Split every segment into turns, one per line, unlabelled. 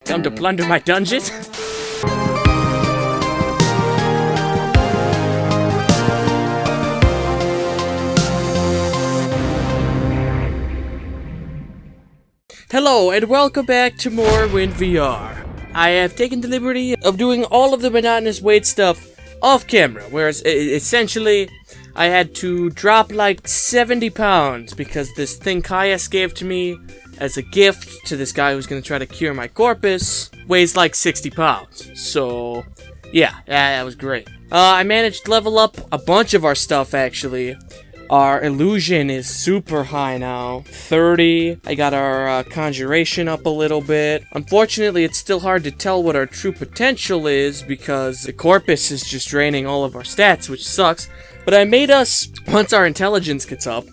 Come to plunder my dungeon? Hello, and welcome back to Morrowind VR. I have taken the liberty of doing all of the monotonous weight stuff off camera, whereas essentially I had to drop like 70 pounds because this thing Caius gave to me as a gift to this guy who's going to try to cure my corpus weighs like 60 pounds. So, yeah, that was great. I managed to level up a bunch of our stuff, actually. Our illusion is super high now, 30. I got our conjuration up a little bit. Unfortunately, it's still hard to tell what our true potential is because the corpus is just draining all of our stats, which sucks. But I made us, once our intelligence gets up,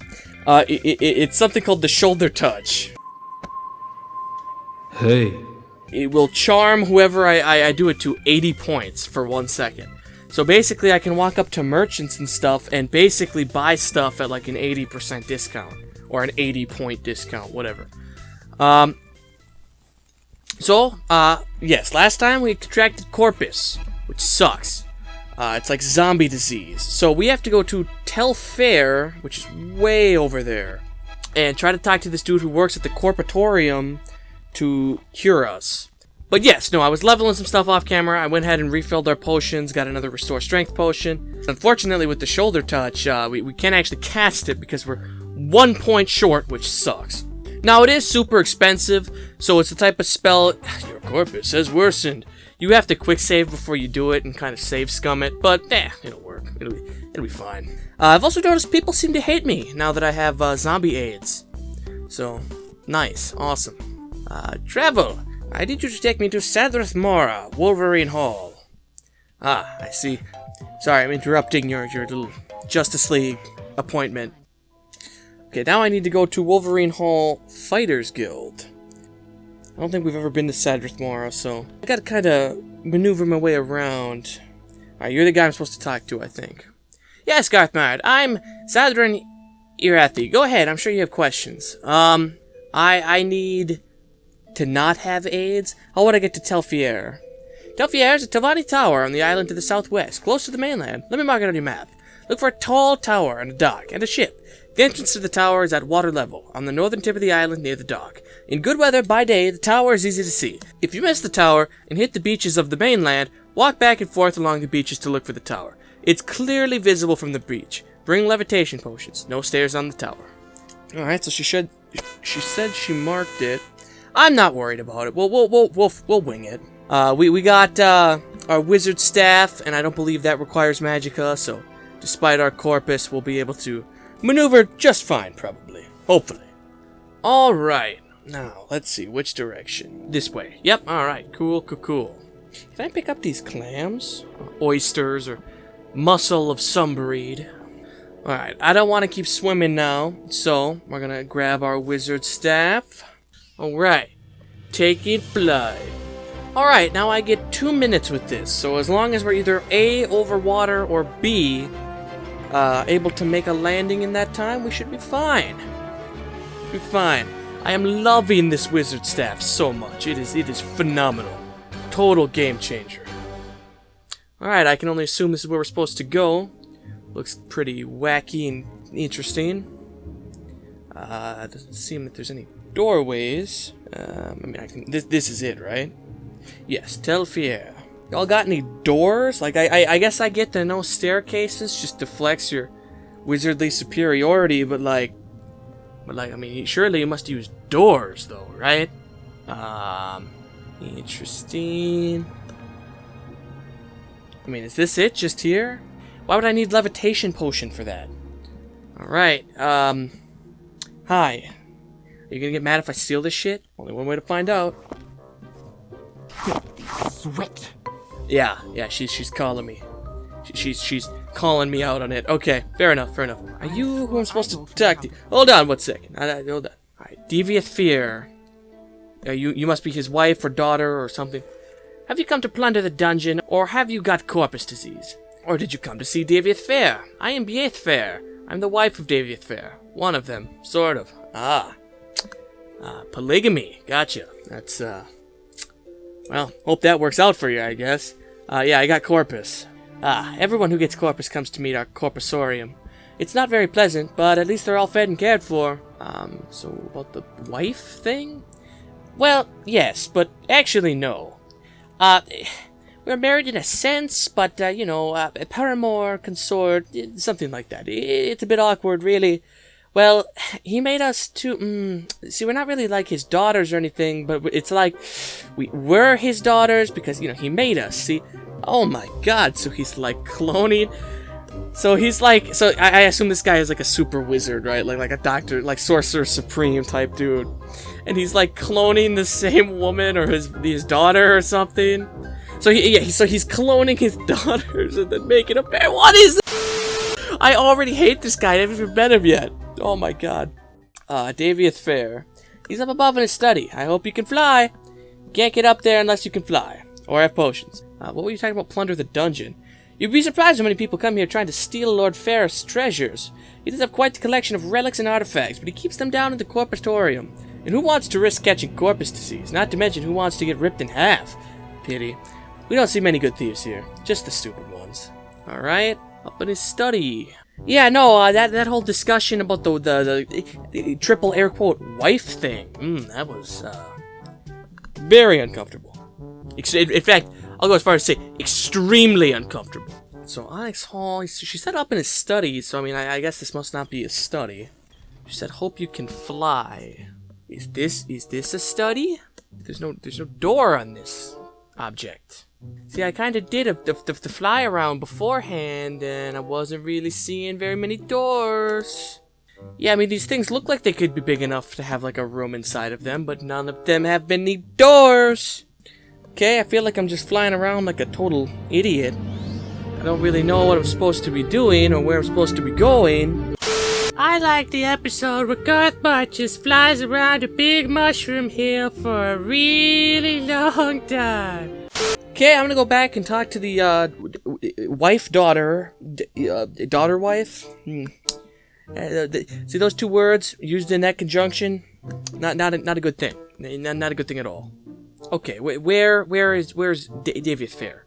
it's something called the shoulder touch.
Hey.
It will charm whoever I do it to 80 points for 1 second. So basically, I can walk up to merchants and stuff and basically buy stuff at like an 80% discount. Or an 80-point discount, whatever. Yes, last time we contracted corpus, which sucks. It's like zombie disease. So we have to go to Divayth Fyr, which is way over there, and try to talk to this dude who works at the Corprusarium to cure us. But yes, no, I was leveling some stuff off camera. I went ahead and refilled our potions, got another restore strength potion. Unfortunately, with the shoulder touch, we can't actually cast it because we're 1 point short, which sucks. Now, it is super expensive, so it's the type of spell, your corpus has worsened. You have to quick save before you do it and kind of save scum it, but it'll work. It'll be fine. I've also noticed people seem to hate me now that I have zombie AIDS. So, nice, awesome. Travel. I need you to take me to 𝘧𝘧𝘴, Hall. Ah, I see. Sorry, I'm interrupting your little Justice League appointment. Okay, now I need to go to Hall Fighters Guild. I don't think we've ever been to 𝘧𝘧𝘴, so I gotta kind of maneuver my way around. Alright, you're the guy I'm supposed to talk to, I think. Yes, Garthmart, I'm 𝘧𝘧𝘴. Go ahead, I'm sure you have questions. I need to not have AIDS? How would I get to Divayth Fyr? Divayth Fyr is a tiny tower on the island to the southwest, close to the mainland. Let me mark it on your map. Look for a tall tower and a dock and a ship. The entrance to the tower is at water level, on the northern tip of the island near the dock. In good weather, by day, the tower is easy to see. If you miss the tower and hit the beaches of the mainland, walk back and forth along the beaches to look for the tower. It's clearly visible from the beach. Bring levitation potions. No stairs on the tower. Alright, so she said she marked it. I'm not worried about it. We'll wing it. We got our wizard staff, and I don't believe that requires magicka, so despite our corpus, we'll be able to maneuver just fine, probably. Hopefully. Alright. Now, let's see. Which direction? This way. Yep, alright. Cool. Can I pick up these clams? Or oysters, or mussel of some breed? Alright, I don't want to keep swimming now, so we're gonna grab our wizard staff. Alright, taking flight. Alright, now I get 2 minutes with this, so as long as we're either A, over water, or B, able to make a landing in that time, we should be fine. I am loving this wizard staff so much. It is phenomenal. Total game changer. Alright, I can only assume this is where we're supposed to go. Looks pretty wacky and interesting. Doesn't seem that there's any doorways. This is it, right? Yes, Divayth Fyr. Y'all got any doors? Like, I guess I get the no staircases just to flex your wizardly superiority, but I mean, surely you must use doors, though, right? Interesting. I mean, is this it, just here? Why would I need levitation potion for that? Alright, hi. Are you gonna get mad if I steal this shit? Only one way to find out.
Sweat.
Yeah, she's calling me. She's calling me out on it. Okay, fair enough. Are you who I'm supposed to talk to? Hold on 1 second. Hold on. Alright, Divayth Fyr. You must be his wife or daughter or something. Have you come to plunder the dungeon, or have you got corpus disease? Or did you come to see Divayth Fyr? I am Divayth Fyr. I'm the wife of Divayth Fyr. One of them, sort of. Polygamy. Gotcha. That's, Well, hope that works out for you, I guess. Yeah, I got corpus. Everyone who gets corpus comes to meet our corprusarium. It's not very pleasant, but at least they're all fed and cared for. So about the wife thing? Well, yes, but actually no. We're married in a sense, but, paramour, consort, something like that. It's a bit awkward, really. Well, he made us to, see, we're not really like his daughters or anything, but it's like we were his daughters because, he made us, see? Oh my god, so he's like cloning. So he's like, so I assume this guy is like a super wizard, right? Like a doctor, like Sorcerer Supreme type dude. And he's like cloning the same woman or his daughter or something. So he's cloning his daughters and then making a pair. What is this? I already hate this guy. I haven't even met him yet. Oh my god. Divayth Fyr. He's up above in his study. I hope you can fly. You can't get up there unless you can fly. Or have potions. What were you talking about? Plunder the dungeon. You'd be surprised how many people come here trying to steal Lord Fyr's treasures. He does have quite the collection of relics and artifacts, but he keeps them down in the Corprusarium. And who wants to risk catching corpus disease? Not to mention who wants to get ripped in half. Pity. We don't see many good thieves here. Just the stupid ones. Alright. Up in his study. Yeah, no, that whole discussion about the triple air quote wife thing. That was, very uncomfortable. In fact, I'll go as far as to say extremely uncomfortable. So Onyx Hall, she said up in his study, so I mean, I guess this must not be his study. She said, "Hope you can fly." Is this a study? There's no door on this object. See, I kind of did the fly around beforehand, and I wasn't really seeing very many doors. Yeah, I mean, these things look like they could be big enough to have like a room inside of them, but none of them have any doors. Okay, I feel like I'm just flying around like a total idiot. I don't really know what I'm supposed to be doing or where I'm supposed to be going. I like the episode where Garthmart just flies around a big mushroom hill for a really long time. Okay, I'm gonna go back and talk to the daughter-wife. See those two words used in that conjunction? Not a good thing. Not a good thing at all. Okay, where's Divayth Fyr?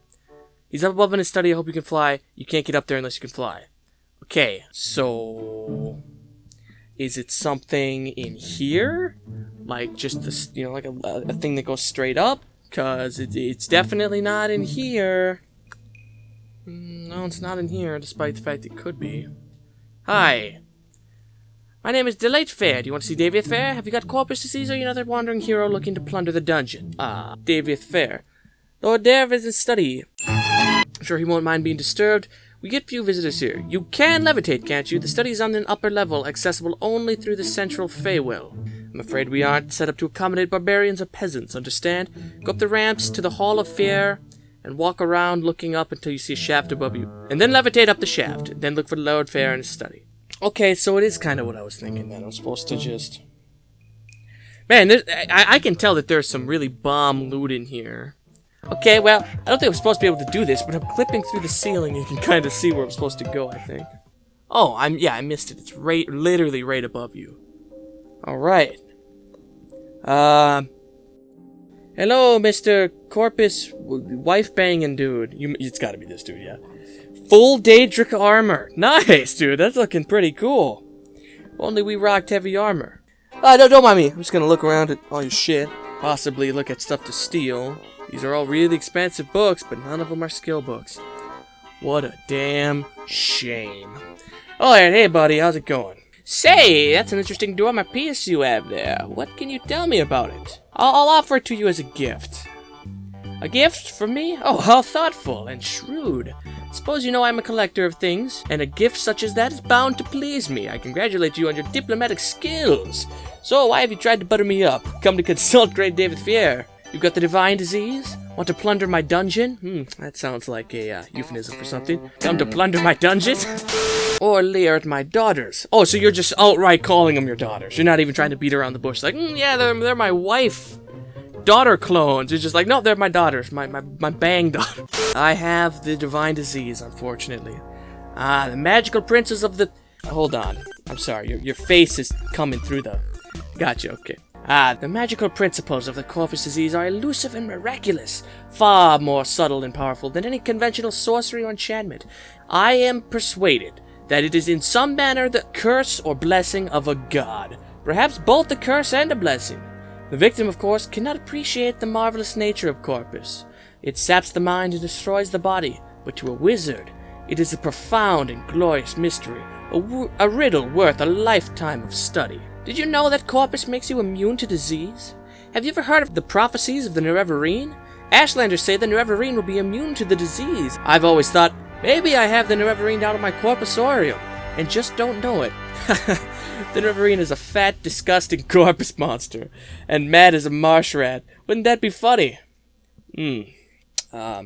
He's up above in his study. I hope you can fly. You can't get up there unless you can fly. Okay, so is it something in here? Like just this, like a thing that goes straight up? Cause it's definitely not in here. No, it's not in here, despite the fact it could be. Hi. My name is Divayth Fyr. Do you want to see Divayth Fyr? Have you got corpus disease, or are you another wandering hero looking to plunder the dungeon? Divayth Fyr. Lord Fyr is in study. I'm sure he won't mind being disturbed. We get few visitors here. You can levitate, can't you? The study is on an upper level, accessible only through the central Feywell. I'm afraid we aren't set up to accommodate barbarians or peasants, understand? Go up the ramps to the Hall of Fear, and walk around looking up until you see a shaft above you. And then levitate up the shaft. Then look for Lord Fyr in his study. Okay, so it is kind of what I was thinking, then. I'm supposed to just... Man, I can tell that there's some really bomb loot in here. Okay, well, I don't think I'm supposed to be able to do this, but I'm clipping through the ceiling and you can kind of see where I'm supposed to go, I think. Oh, I missed it. It's literally right above you. Alright. Hello, Mr. Corpus wife-banging dude. It's gotta be this dude, yeah. Full Daedric armor. Nice, dude. That's looking pretty cool. If only we rocked heavy armor. Don't mind me. I'm just gonna look around at all your shit. Possibly look at stuff to steal. These are all really expensive books, but none of them are skill books. What a damn shame. Alright, hey buddy, how's it going? Say, that's an interesting dormer piece you have there. What can you tell me about it? I'll offer it to you as a gift. A gift from me? Oh, how thoughtful and shrewd. Suppose you know I'm a collector of things, and a gift such as that is bound to please me. I congratulate you on your diplomatic skills. So, why have you tried to butter me up? Come to consult great Divayth Fyr. You've got the divine disease? Want to plunder my dungeon? That sounds like a euphemism for something. Come to plunder my dungeon? Or leer at my daughters? Oh, so you're just outright calling them your daughters. You're not even trying to beat around the bush. Like, yeah, they're my wife. Daughter clones. You're just like, no, they're my daughters. My bang daughter. I have the divine disease, unfortunately. The magical princes of the... Hold on. I'm sorry. Your face is coming through the... Gotcha, okay. The magical principles of the corpus disease are elusive and miraculous, far more subtle and powerful than any conventional sorcery or enchantment. I am persuaded that it is in some manner the curse or blessing of a god, perhaps both the curse and a blessing. The victim, of course, cannot appreciate the marvelous nature of corpus. It saps the mind and destroys the body, but to a wizard, it is a profound and glorious mystery, a riddle worth a lifetime of study. Did you know that corpus makes you immune to disease? Have you ever heard of the prophecies of the 𝘧𝘬𝘬𝘭? Ashlanders say the 𝘧𝘬𝘬𝘭 will be immune to the disease. I've always thought, maybe I have the 𝘧𝘬𝘬𝘭 down at my corprusarium, and just don't know it. The 𝘧𝘬𝘬𝘭 is a fat, disgusting corpus monster, and Matt is a marsh rat. Wouldn't that be funny? So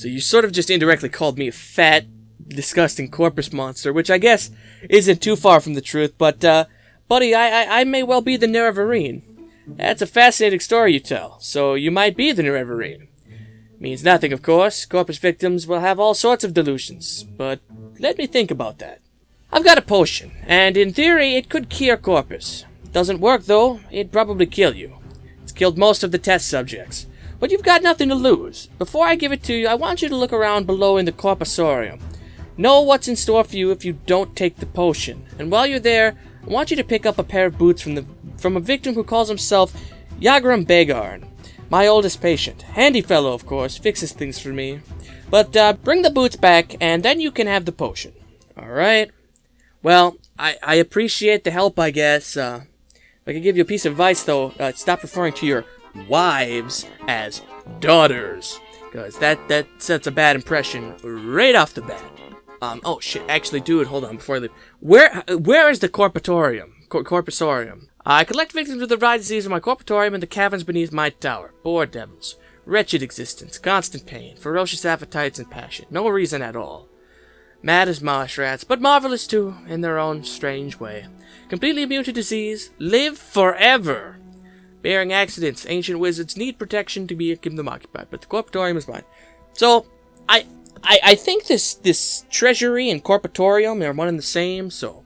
you sort of just indirectly called me a fat, disgusting corpus monster, which I guess isn't too far from the truth, but, buddy, I may well be the 𝘧𝘧𝘬𝘬𝘭. That's a fascinating story you tell, so you might be the 𝘧𝘧𝘬𝘭. Means nothing, of course. Corpus victims will have all sorts of delusions, but let me think about that. I've got a potion, and in theory, it could cure corpus. Doesn't work, though. It'd probably kill you. It's killed most of the test subjects. But you've got nothing to lose. Before I give it to you, I want you to look around below in the Corprusarium. Know what's in store for you if you don't take the potion. And while you're there, I want you to pick up a pair of boots from a victim who calls himself 𝘧𝘬𝘬𝘭. My oldest patient. Handy fellow, of course, fixes things for me. But bring the boots back, and then you can have the potion. Alright? Well, I appreciate the help, I guess. If I could give you a piece of advice, though, stop referring to your wives as daughters. Because that sets a bad impression right off the bat. Oh shit, actually, dude, hold on, before I leave. Where is the Corprusarium? I collect victims of the ride disease in my Corprusarium in the caverns beneath my tower. Poor devils. Wretched existence, constant pain, ferocious appetites and passion. No reason at all. Mad as marsh rats, but marvelous too, in their own strange way. Completely immune to disease, live forever. Bearing accidents, ancient wizards need protection to keep them occupied, but the Corprusarium is mine. So, I think this treasury and Corprusarium are one and the same, so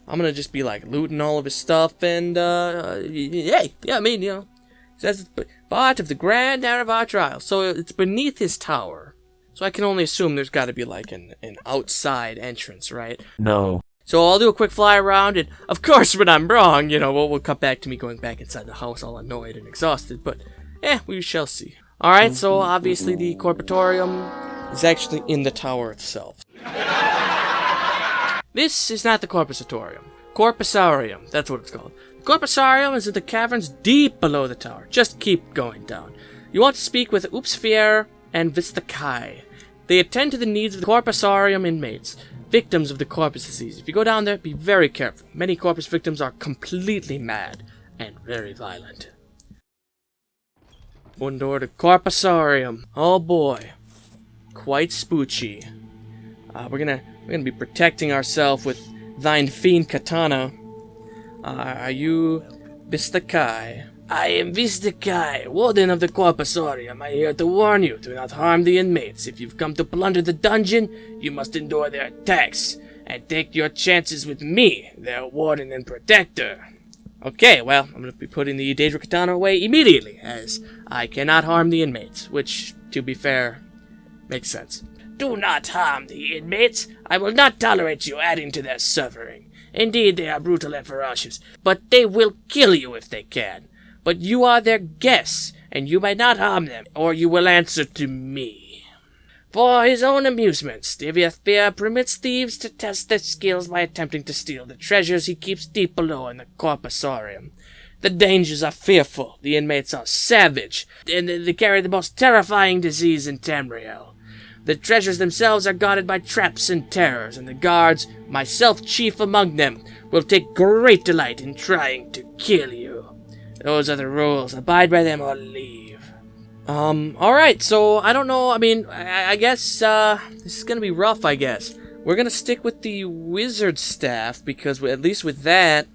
I'm gonna just be like looting all of his stuff and hey, yeah, I mean, you know, it says it's part of the grand Aravar trial, so it's beneath his tower. So I can only assume there's got to be like an outside entrance, right?
No.
So I'll do a quick fly around, and of course, when I'm wrong, you know, we'll cut back to me going back inside the house all annoyed and exhausted, but we shall see. Alright, so obviously the Corprusarium is actually in the tower itself. This is not the Corprusarium, that's what it's called. The Corprusarium is in the caverns deep below the tower. Just keep going down. You want to speak with Lord Fyr and 𝘧𝘬𝘬𝘭. They attend to the needs of the Corprusarium inmates, victims of the corpus disease. If you go down there, be very careful. Many corpus victims are completely mad and very violent. One door to Corprusarium. Oh boy. Quite spoochy. We're gonna be protecting ourselves with thine fiend katana. Are you 𝘧𝘬𝘬𝘭? I am 𝘧𝘬𝘬𝘭, warden of the Corprusarium. I'm here to warn you, do not harm the inmates. If you've come to plunder the dungeon, you must endure their attacks, and take your chances with me, their warden and protector. Okay, well, I'm going to be putting the Daedra katana away immediately, as I cannot harm the inmates, which, to be fair, makes sense. Do not harm the inmates. I will not tolerate you adding to their suffering. Indeed, they are brutal and ferocious, but they will kill you if they can. But you are their guests, and you may not harm them, or you will answer to me. For his own amusement, Divayth Fyr permits thieves to test their skills by attempting to steal the treasures he keeps deep below in the Corprusarium. The dangers are fearful, the inmates are savage, and they carry the most terrifying disease in Tamriel. The treasures themselves are guarded by traps and terrors, and the guards, myself chief among them, will take great delight in trying to kill you. Those are the rules. Abide by them or leave. Alright, so, I don't know, I mean, I guess, this is gonna be rough, I guess. We're gonna stick with the wizard staff, because at least with that,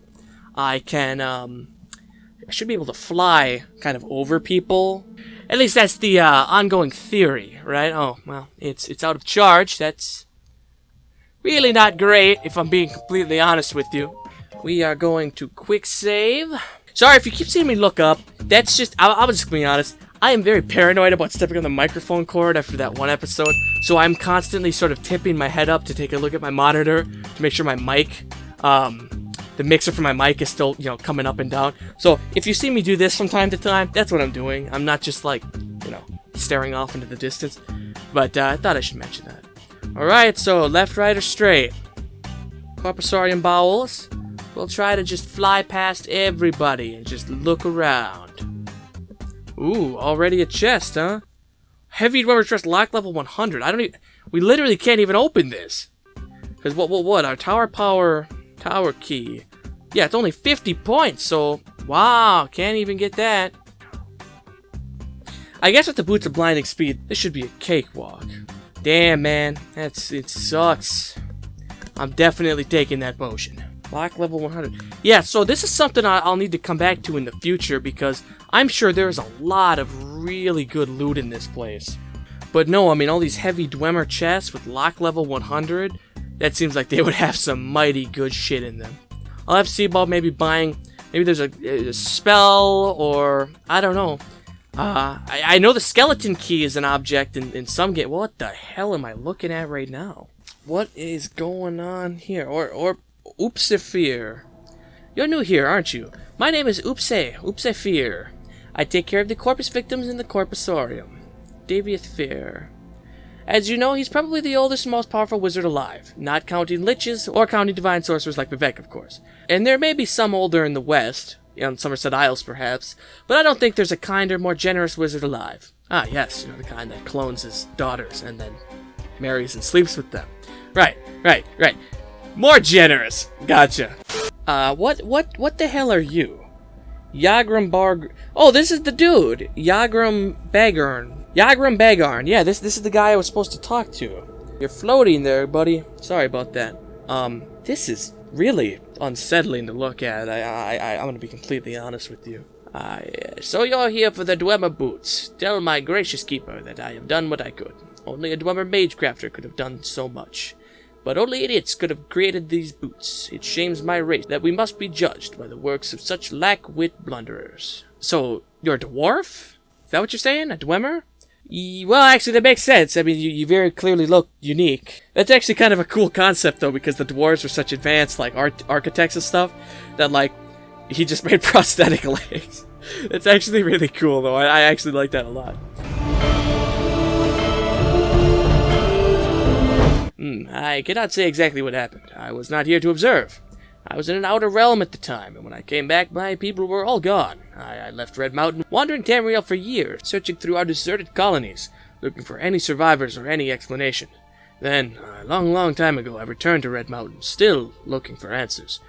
I can, I should be able to fly kind of over people. At least that's the, ongoing theory, right? Oh, well, it's out of charge. That's really not great, if I'm being completely honest with you. We are going to quick save. Sorry if you keep seeing me look up. That's just, I'll just be honest. I am very paranoid about stepping on the microphone cord after that one episode, so I'm constantly sort of tipping my head up to take a look at my monitor to make sure my mic, the mixer for my mic is still, you know, coming up and down. So if you see me do this from time to time, that's what I'm doing. I'm not just like, you know, staring off into the distance. But I thought I should mention that. Alright, so left, right, or straight? Corprusarium bowels. We'll try to just fly past everybody and just look around. Ooh, already a chest, huh? Heavy dwemer chest lock level 100. We literally can't even open this. Because what? Our tower key. Yeah, it's only 50 points, so wow, can't even get that. I guess with the boots of blinding speed, this should be a cakewalk. Damn, man, it sucks. I'm definitely taking that potion. Lock level 100. Yeah, so this is something I'll need to come back to in the future because I'm sure there's a lot of really good loot in this place. But no, I mean, all these heavy dwemer chests with lock level 100, that seems like they would have some mighty good shit in them. I'll have to see about maybe buying, maybe there's a spell or, I don't know. I know the skeleton key is an object in some game. What the hell am I looking at right now? What is going on here? Or 𝘧𝘧𝘴 Fyr. You're new here, aren't you? My name is 𝘧𝘧𝘴 Fyr. I take care of the corpus victims in the Corprusarium. Divayth Fyr. As you know, he's probably the oldest and most powerful wizard alive, not counting liches or counting divine sorcerers like 𝘴𝘵𝘬𝘭, of course. And there may be some older in the West, on Somerset Isles perhaps, but I don't think there's a kinder, more generous wizard alive. Ah, yes, you know, the kind that clones his daughters and then marries and sleeps with them. Right. More generous. Gotcha. What the hell are you? 𝘧𝘬𝘬𝘬𝘭. Oh, this is the dude. 𝘧𝘬𝘬𝘬𝘭. Yeah, this is the guy I was supposed to talk to. You're floating there, buddy. Sorry about that. This is really unsettling to look at. I'm gonna be completely honest with you. So you're here for the dwemer boots. Tell my gracious keeper that I have done what I could. Only a dwemer magecrafter could have done so much. But only idiots could have created these boots. It shames my race that we must be judged by the works of such lack-wit blunderers. So, you're a dwarf? Is that what you're saying? A dwemer? Well, actually, that makes sense. I mean, you very clearly look unique. That's actually kind of a cool concept, though, because the dwarves are such advanced, like, architects and stuff, that, like, he just made prosthetic legs. It's actually really cool, though. I actually like that a lot. I cannot say exactly what happened. I was not here to observe. I was in an outer realm at the time, and when I came back, my people were all gone. I left Red Mountain, wandering Tamriel for years, searching through our deserted colonies, looking for any survivors or any explanation. Then, a long time ago, I returned to Red Mountain, still looking for answers.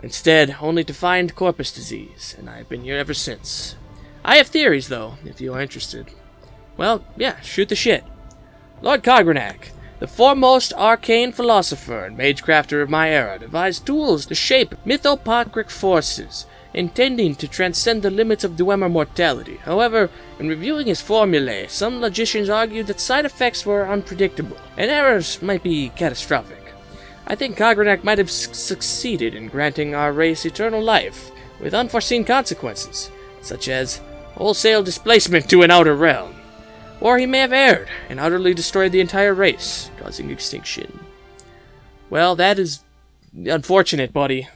Instead, only to find corpus disease, and I have been here ever since. I have theories, though, if you are interested. Well, yeah, shoot the shit. Lord 𝘧𝘦𝘦𝘭, the foremost arcane philosopher and magecrafter of my era, devised tools to shape mythopocryphic forces, intending to transcend the limits of dwemer mortality. However, in reviewing his formulae, some logicians argued that side effects were unpredictable, and errors might be catastrophic. I think 𝘧𝘧𝘦𝘭 might have succeeded in granting our race eternal life, with unforeseen consequences, such as wholesale displacement to an outer realm. Or he may have erred and utterly destroyed the entire race, causing extinction. Well, that is unfortunate, buddy.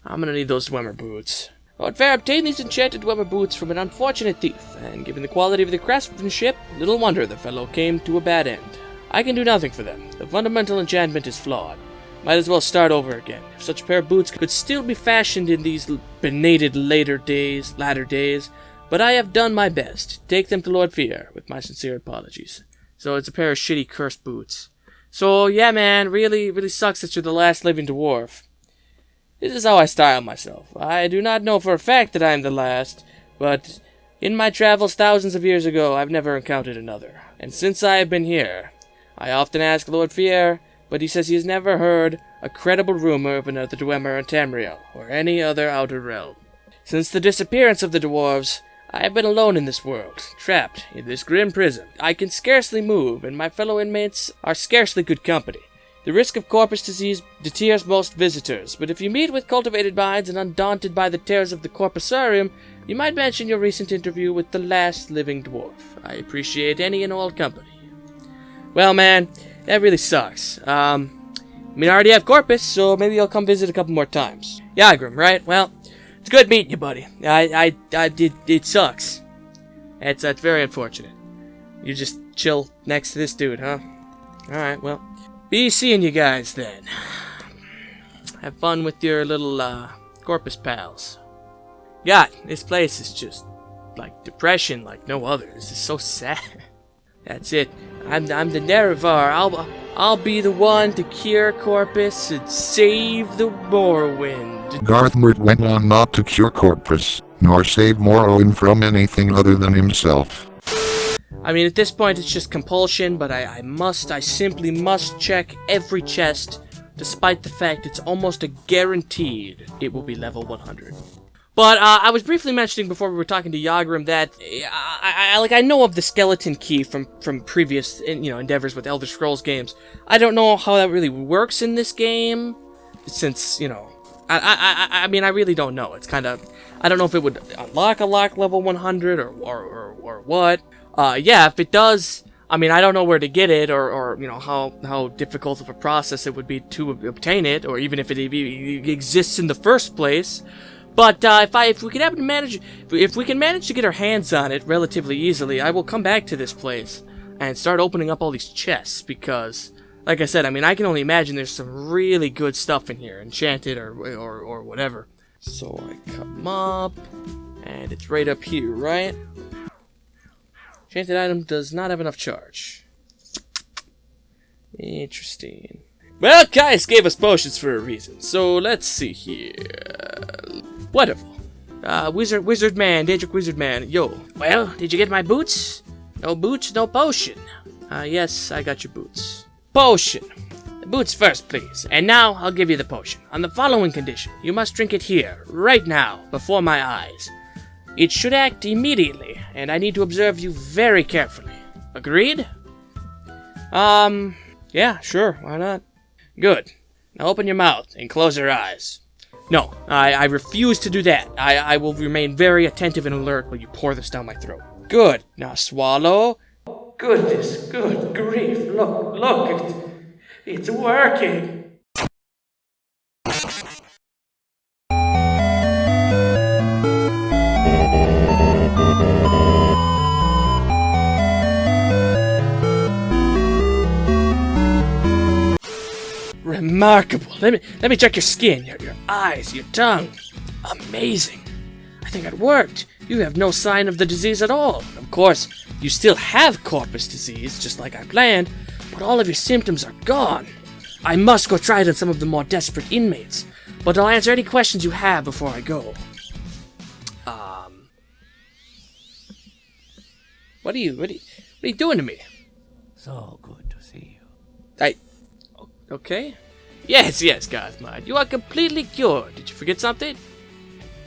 I'm gonna need those dwemer boots. Lord Fyr obtained these enchanted dwemer boots from an unfortunate thief, and given the quality of the craftsmanship, little wonder the fellow came to a bad end. I can do nothing for them. The fundamental enchantment is flawed. Might as well start over again. If such a pair of boots could still be fashioned in these benighted latter days, but I have done my best. Take them to Lord Fyr, with my sincere apologies. So it's a pair of shitty cursed boots. So yeah, man, really sucks that you're the last living dwarf. This is how I style myself. I do not know for a fact that I am the last, but in my travels thousands of years ago, I've never encountered another. And since I have been here, I often ask Lord Fyr, but he says he has never heard a credible rumor of another dwemer in Tamriel, or any other outer realm. Since the disappearance of the dwarves, I have been alone in this world, trapped in this grim prison. I can scarcely move, and my fellow inmates are scarcely good company. The risk of corpus disease deters most visitors, but if you meet with cultivated minds and undaunted by the terrors of the Corprusarium, you might mention your recent interview with the last living dwarf. I appreciate any and all company. Well, man, that really sucks. I already have corpus, so maybe I'll come visit a couple more times. 𝘧𝘦𝘦𝘭, right? Well, it's good meeting you, buddy. It sucks. That's very unfortunate. You just chill next to this dude, huh? Alright, well, be seeing you guys then. Have fun with your little, corpus pals. God, this place is just, like, depression like no other. This is so sad. That's it. I'm the Nerevar. I'll be the one to cure corpus and save the Morrowind.
Garthmart went on not to cure corpus, nor save Morrowind from anything other than himself.
I mean, at this point it's just compulsion, but I simply must check every chest, despite the fact it's almost a guaranteed it will be level 100. But I was briefly mentioning before we were talking to 𝘧𝘦𝘦𝘭 that I know of the skeleton key from previous endeavors with Elder Scrolls games. I don't know how that really works in this game, since I mean I really don't know. It's kind of I don't know if it would unlock level 100 or what. Yeah, if it does, I mean, I don't know where to get it, or how difficult of a process it would be to obtain it, or even if it exists in the first place. But if we can manage to get our hands on it relatively easily, I will come back to this place and start opening up all these chests, because, like I said, I mean, I can only imagine there's some really good stuff in here, enchanted or whatever. So I come up, and it's right up here, right? Enchanted item does not have enough charge. Interesting. Well, Caius gave us potions for a reason, so let's see here. Wonderful. Wizard man, Daedric wizard man, yo. Well, did you get my boots? No boots, no potion. Yes, I got your boots. Potion. The boots first, please. And now, I'll give you the potion. On the following condition, you must drink it here, right now, before my eyes. It should act immediately, and I need to observe you very carefully. Agreed? Yeah, sure, why not? Good. Now open your mouth and close your eyes. No, I refuse to do that. I will remain very attentive and alert while you pour this down my throat. Good. Now swallow. Goodness, good grief. Look, it's working. Remarkable. Let me check your skin, your eyes, your tongue. Amazing. I think it worked. You have no sign of the disease at all. Of course, you still have corpus disease, just like I planned, but all of your symptoms are gone. I must go try it on some of the more desperate inmates, but I'll answer any questions you have before I go. What are you doing to me?
So good to see you.
Okay. Yes, Garthmart. You are completely cured. Did you forget something?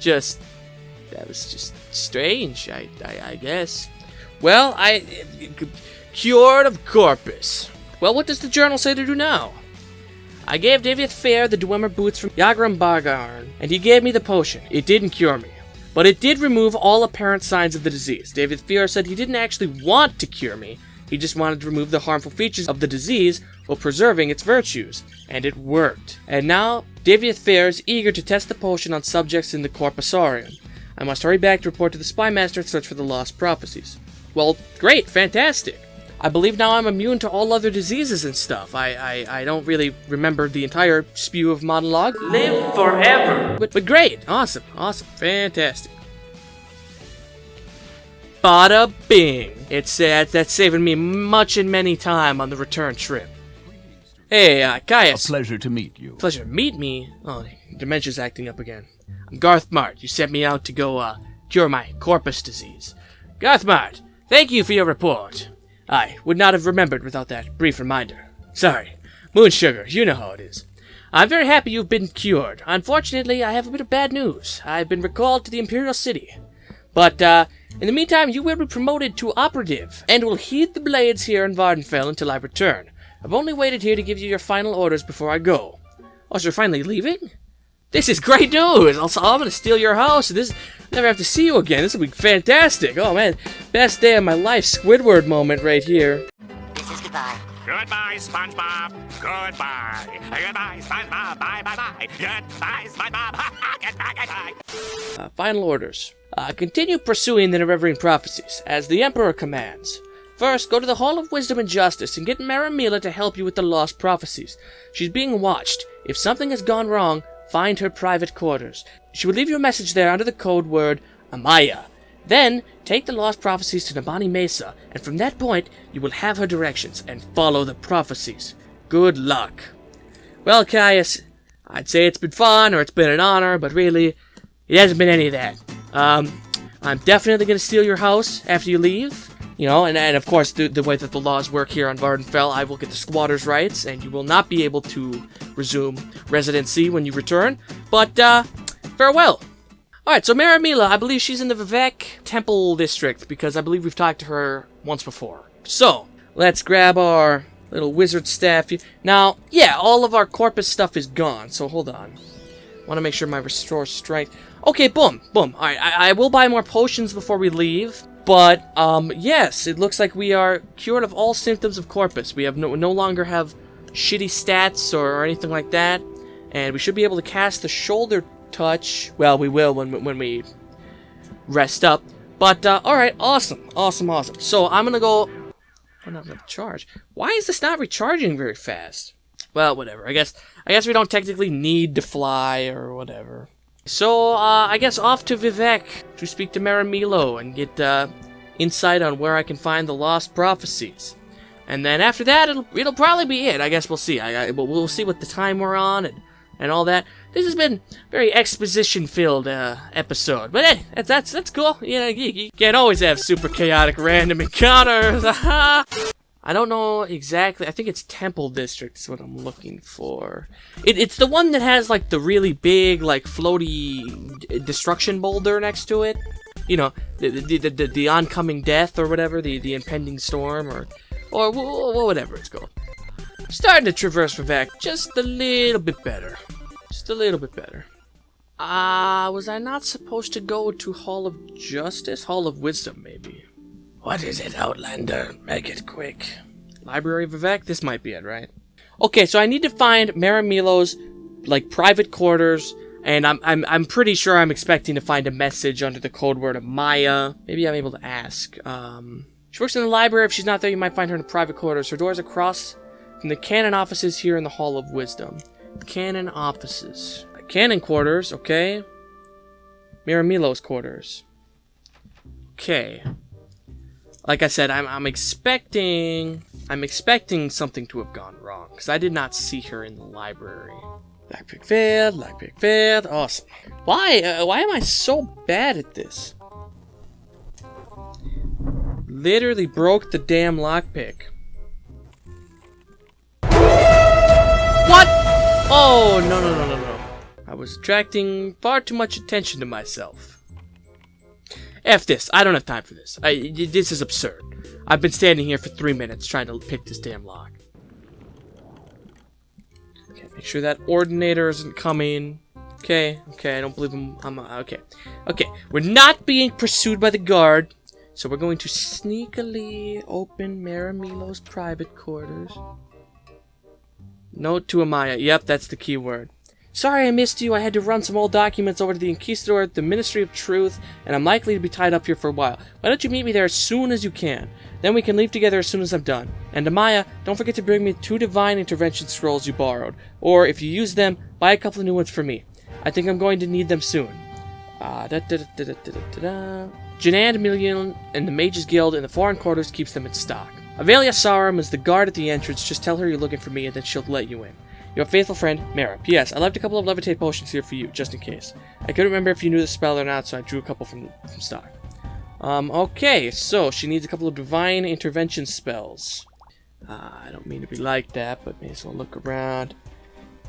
That was just strange, I guess. Well, cured of corpus. Well, what does the journal say to do now? I gave Divayth Fyr the Dwemer boots from 𝘧𝘦𝘦𝘭, and he gave me the potion. It didn't cure me, but it did remove all apparent signs of the disease. Divayth Fyr said he didn't actually want to cure me. He just wanted to remove the harmful features of the disease while preserving its virtues, and it worked. And now, Divayth Fyr is eager to test the potion on subjects in the Corprusarium. I must hurry back to report to the Spy Master and search for the lost prophecies. Well, great, fantastic. I believe now I'm immune to all other diseases and stuff. I don't really remember the entire spew of monologue. Live forever! But great, awesome, fantastic. Bada bing. That's saving me much and many time on the return trip. Hey, Caius.
A pleasure to meet you.
Pleasure to meet me? Oh, dementia's acting up again. I'm Garthmart. You sent me out to go, cure my corpus disease. Garthmart, thank you for your report. I would not have remembered without that brief reminder. Sorry. Moon sugar, you know how it is. I'm very happy you've been cured. Unfortunately, I have a bit of bad news. I've been recalled to the Imperial City. But, in the meantime, you will be promoted to operative, and will heed the blades here in Vvardenfell until I return. I've only waited here to give you your final orders before I go. Oh, so you're finally leaving? This is great news! Also, I'm gonna steal your house, and never have to see you again. This will be fantastic. Oh man, best day of my life, Squidward moment right here.
This is goodbye.
Goodbye, SpongeBob. Goodbye. Goodbye, SpongeBob. Bye, bye, bye. Goodbye, SpongeBob. Goodbye.
Final orders. Continue pursuing the Never-Ending Prophecies, as the Emperor commands. First, go to the Hall of Wisdom and Justice and get 𝘴𝘵𝘦𝘭 to help you with the lost prophecies. She's being watched. If something has gone wrong, find her private quarters. She will leave you a message there under the code word 𝘴𝘵𝘦𝘭. Then, take the lost prophecies to 𝘴𝘵𝘦𝘭 Mesa, and from that point, you will have her directions and follow the prophecies. Good luck. Well, Caius, I'd say it's been fun or it's been an honor, but really, it hasn't been any of that. I'm definitely going to steal your house after you leave. You know, and of course, the way that the laws work here on Vvardenfell, I will get the squatters' rights, and you will not be able to resume residency when you return. But, farewell. Alright, so 𝘴𝘵𝘦𝘭, I believe she's in the Divayth Temple District, because I believe we've talked to her once before. So, let's grab our little wizard staff. Now, yeah, all of our corpus stuff is gone, so hold on. Want to make sure my restore strength. Okay, boom, boom. Alright, I will buy more potions before we leave. But, yes, it looks like we are cured of all symptoms of corpus. We have no longer have shitty stats or anything like that. And we should be able to cast the shoulder touch. Well, we will when we rest up. But, alright, awesome. Awesome, awesome. So, I'm gonna go... I'm not gonna charge. Why is this not recharging very fast? Well, whatever. I guess we don't technically need to fly or whatever. So, I guess off to Divayth to speak to 𝘴𝘵𝘦𝘭 and get insight on where I can find the lost prophecies. And then after that, it'll probably be it. I guess we'll see. We'll see what the time we're on and all that. This has been a very exposition-filled episode. But hey, that's cool. You know, you can't always have super chaotic random encounters. I don't know exactly. I think it's Temple District is what I'm looking for. It's the one that has like the really big, like floaty destruction boulder next to it. You know, the oncoming death or whatever, the impending storm or whatever it's called. Starting to traverse Divayth just a little bit better. Just a little bit better. Was I not supposed to go to Hall of Justice? Hall of Wisdom, maybe. What is it, Outlander? Make it quick. Library of Divayth? This might be it, right? Okay, so I need to find 𝘴𝘵𝘦𝘭's, like, private quarters, and I'm pretty sure I'm expecting to find a message under the code word 𝘴𝘵𝘦𝘭. Maybe I'm able to ask. She works in the library. If she's not there, you might find her in the private quarters. Her door's across from the canon offices here in the Hall of Wisdom. Canon offices. Canon quarters, okay. 𝘴𝘵𝘦𝘭's quarters. Okay. Like I said, I'm expecting something to have gone wrong, because I did not see her in the library. Lockpick failed, awesome. Why am I so bad at this? Literally broke the damn lockpick. What? Oh, no. I was attracting far too much attention to myself. F this. I don't have time for this. This is absurd. I've been standing here for 3 minutes trying to pick this damn lock. Okay, make sure that ordinator isn't coming. Okay, I don't believe him. Okay. We're not being pursued by the guard, so we're going to sneakily open 𝘴𝘵𝘦𝘭's private quarters. Note to 𝘴𝘵𝘦𝘭. Yep, that's the key word. Sorry I missed you. I had to run some old documents over to the Inquisitor at the Ministry of Truth, and I'm likely to be tied up here for a while. Why don't you meet me there as soon as you can? Then we can leave together as soon as I'm done. And 𝘴𝘵𝘦𝘭, don't forget to bring me 2 divine intervention scrolls you borrowed. Or, if you use them, buy a couple of new ones for me. I think I'm going to need them soon. Janand Million and the Mages Guild in the foreign quarters keeps them in stock. Avelia Sarum is the guard at the entrance. Just tell her you're looking for me, and then she'll let you in. Your faithful friend, Mara. P.S. I left a couple of levitate potions here for you, just in case. I couldn't remember if you knew the spell or not, so I drew a couple from stock. Okay, so she needs a couple of divine intervention spells. I don't mean to be like that, but may as well look around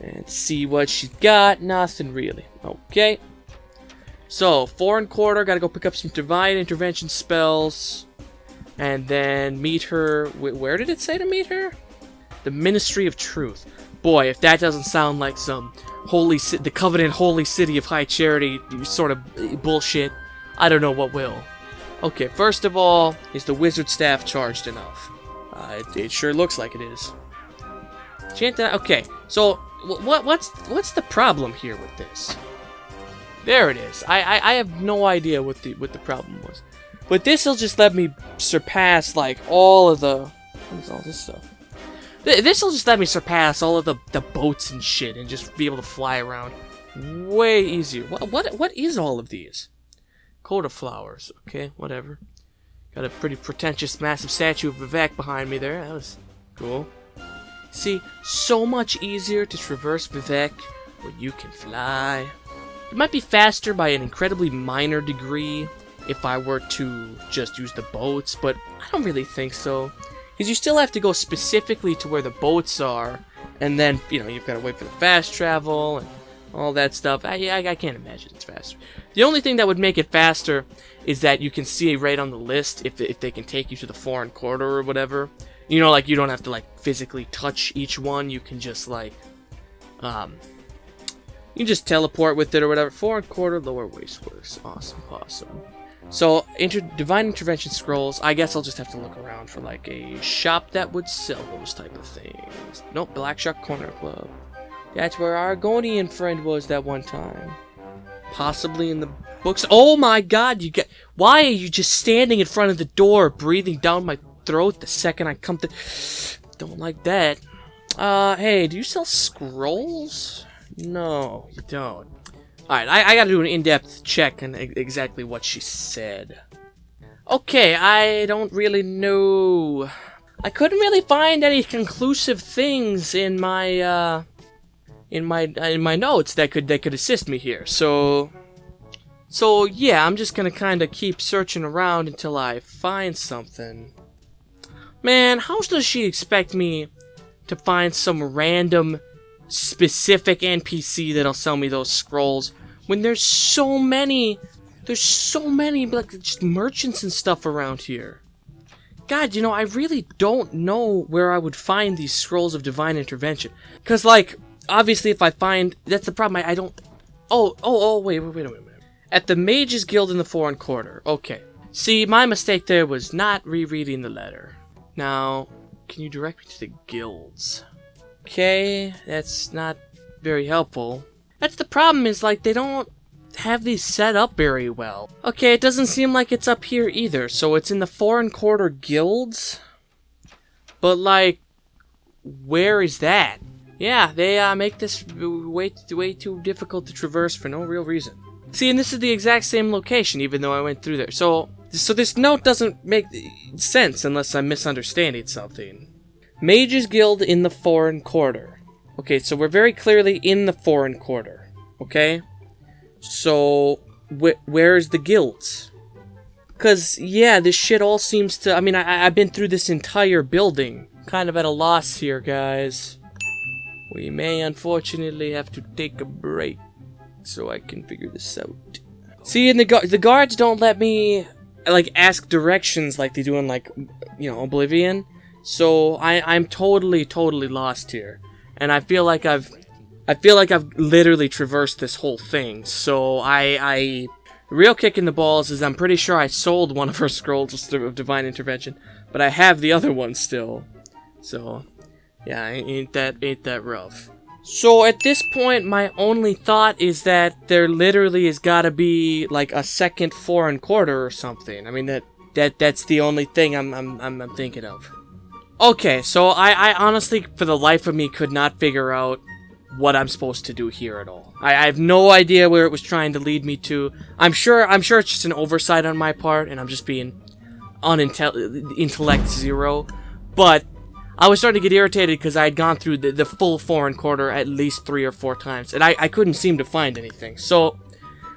and see what she's got. Nothing really. Okay. So, foreign quarter, gotta go pick up some divine intervention spells. And then meet her. Where did it say to meet her? The Ministry of Truth. Boy, if that doesn't sound like some the Covenant Holy City of High Charity sort of bullshit, I don't know what will. Okay, first of all, is the wizard staff charged enough? It sure looks like it is. Okay, so what's the problem here with this? There it is. I have no idea what the problem was, but this will just let me surpass like all of the what is all this stuff? This will just let me surpass all of the boats and shit and just be able to fly around way easier. What is all of these? Coat of flowers. Okay, whatever. Got a pretty pretentious, massive statue of 𝘧𝘬𝘬 behind me there. That was cool. See, so much easier to traverse 𝘧𝘬𝘬 when you can fly. It might be faster by an incredibly minor degree if I were to just use the boats, but I don't really think so. Because you still have to go specifically to where the boats are, and then, you know, you've got to wait for the fast travel and all that stuff. I can't imagine it's faster. The only thing that would make it faster is that you can see right on the list if they can take you to the foreign quarter or whatever. You know, like, you don't have to, like, physically touch each one. You can just, like, you can just teleport with it or whatever. Foreign quarter, lower wasteworks. Awesome. So, divine intervention scrolls. I guess I'll just have to look around for, like, a shop that would sell those type of things. Nope, Black Shark Corner Club. That's where our 𝘧𝘬𝘬𝘭 friend was that one time. Possibly in the books. Oh my god, why are you just standing in front of the door, breathing down my throat the second I come to... Don't like that. Hey, do you sell scrolls? No, you don't. Alright, I gotta do an in-depth check on exactly what she said. Okay, I don't really know. I couldn't really find any conclusive things in my notes that could assist me here. So yeah, I'm just gonna kind of keep searching around until I find something. Man, how does she expect me to find some random specific NPC that'll sell me those scrolls when there's so many like just merchants and stuff around here? God, you know, I really don't know where I would find these scrolls of divine intervention. Cause like, obviously if I find, that's the problem, I don't, wait a minute. At the Mages Guild in the Foreign Quarter, okay. See, my mistake there was not rereading the letter. Now, can you direct me to the guilds? Okay, that's not very helpful. That's the problem, is like they don't have these set up very well. Okay, it doesn't seem like it's up here either, so it's in the Foreign Quarter guilds? But like, where is that? Yeah, they make this way too difficult to traverse for no real reason. See, and this is the exact same location, even though I went through there. So this note doesn't make sense unless I'm misunderstanding something. Mages Guild in the Foreign Quarter. Okay, so we're very clearly in the Foreign Quarter. Okay? So, where's the guilds? Because, yeah, this shit all seems to... I mean, I've been through this entire building. Kind of at a loss here, guys. We may, unfortunately, have to take a break so I can figure this out. See, and the guards don't let me, like, ask directions like they do in, like, you know, Oblivion. So I'm totally lost here, and I feel like I've literally traversed this whole thing. So the real kick in the balls is I'm pretty sure I sold one of her scrolls of divine intervention, but I have the other one still. So yeah, ain't that rough. So at this point, my only thought is that there literally has got to be like a second Foreign Quarter or something. I mean that's the only thing I'm thinking of. Okay, so I honestly, for the life of me, could not figure out what I'm supposed to do here at all. I have no idea where it was trying to lead me to. I'm sure it's just an oversight on my part, and I'm just being intellect zero. But I was starting to get irritated because I had gone through the full Foreign Quarter at least 3 or 4 times, and I couldn't seem to find anything. So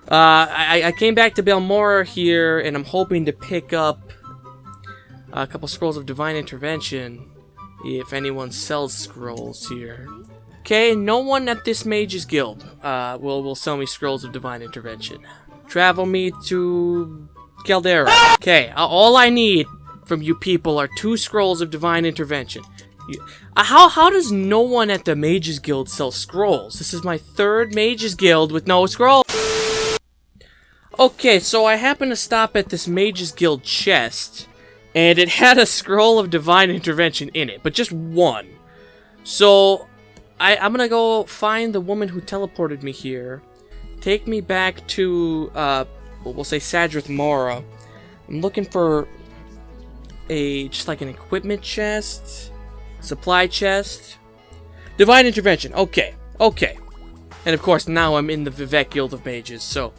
I came back to 𝘴𝘵𝘬𝘭 here, and I'm hoping to pick up a couple scrolls of divine intervention, if anyone sells scrolls here. Okay, no one at this Mages Guild will sell me scrolls of divine intervention. Travel me to Caldera. Okay, all I need from you people are 2 scrolls of divine intervention. How does no one at the Mages Guild sell scrolls? This is my 3rd Mages Guild with no scroll. Okay, so I happened to stop at this Mages Guild chest, and it had a scroll of divine intervention in it, but just one. So I'm gonna go find the woman who teleported me here, take me back to we'll say Sadrith Mora. I'm looking for just like an equipment chest, supply chest, divine intervention. Okay, and of course now I'm in the Vivek Guild of Mages. So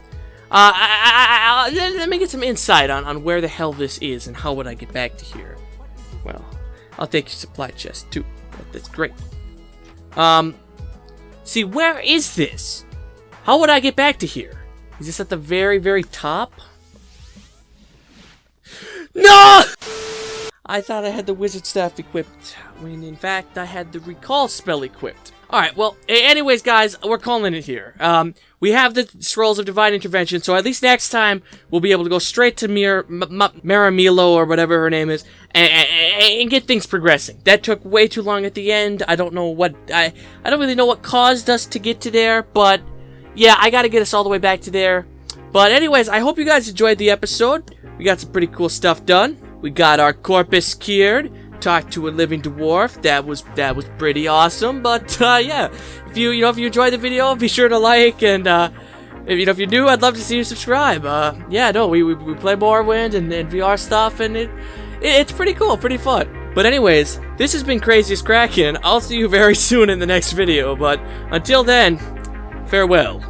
let me get some insight on where the hell this is and how would I get back to here. Well, I'll take your supply chest too. That's great. See, where is this? How would I get back to here? Is this at the very, very top? No! I thought I had the wizard staff equipped, when in fact I had the recall spell equipped. Alright, well, anyways guys, we're calling it here. We have the Scrolls of Divine Intervention, so at least next time we'll be able to go straight to Maramilo, or whatever her name is, and get things progressing. That took way too long at the end. I don't know what, I don't really know what caused us to get to there, but yeah, I gotta get us all the way back to there. But anyways, I hope you guys enjoyed the episode. We got some pretty cool stuff done. We got our corpus cured, talked to a living dwarf. That was pretty awesome. But yeah, if you enjoyed the video, be sure to like, and if you're new, I'd love to see you subscribe. Yeah, no, we play Morrowind and VR stuff, and it's pretty cool, pretty fun. But anyways, this has been Kraziest Kraken. I'll see you very soon in the next video. But until then, farewell.